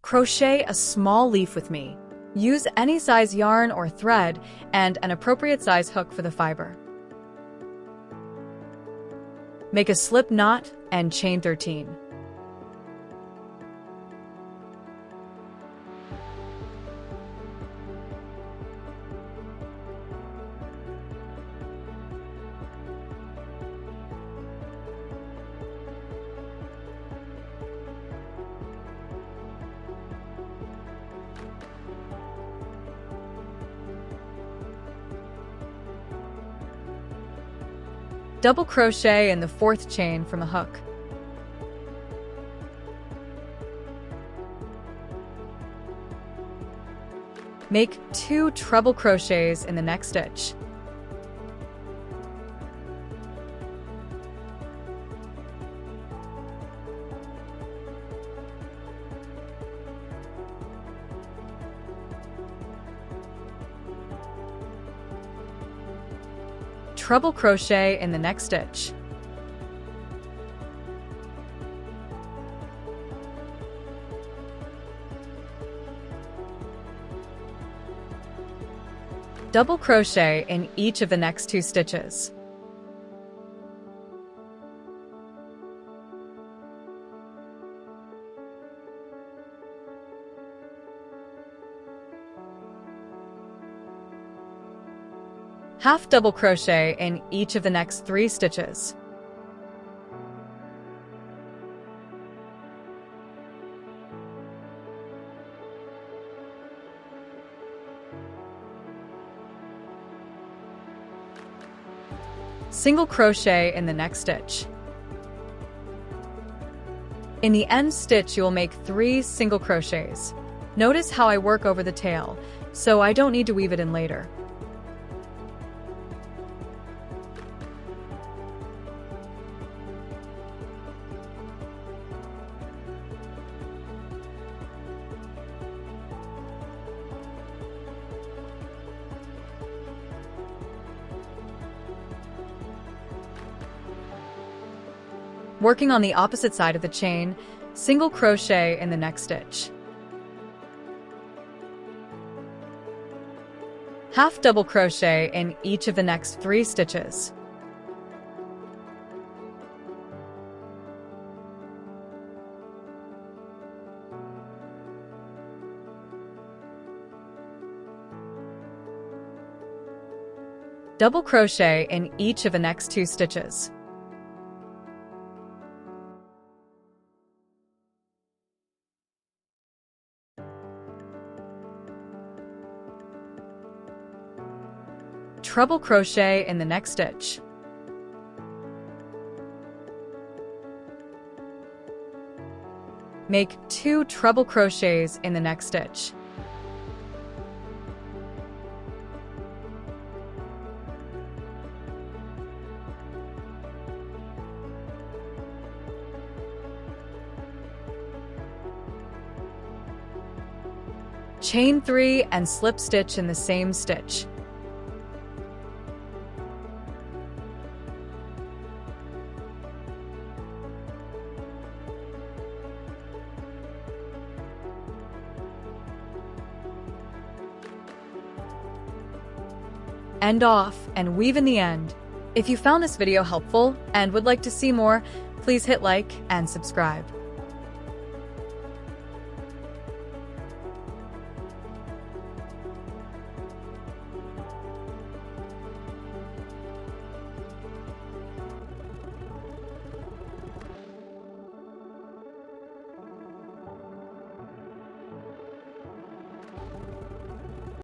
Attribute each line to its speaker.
Speaker 1: Crochet a small leaf with me. Use any size yarn or thread and an appropriate size hook for the fiber. Make a slip knot and chain 13. Double crochet in the 4th chain from a hook. Make 2 treble crochets in the next stitch. Treble crochet in the next stitch. Double crochet in each of the next 2 stitches. Half double crochet in each of the next 3 stitches. Single crochet in the next stitch. In the end stitch, you will make 3 single crochets. Notice how I work over the tail, so I don't need to weave it in later. Working on the opposite side of the chain, single crochet in the next stitch. Half double crochet in each of the next 3 stitches. Double crochet in each of the next 2 stitches. Treble crochet in the next stitch. Make 2 treble crochets in the next stitch. Chain 3 and slip stitch in the same stitch. End off and weave in the end. If you found this video helpful and would like to see more, please hit like and subscribe.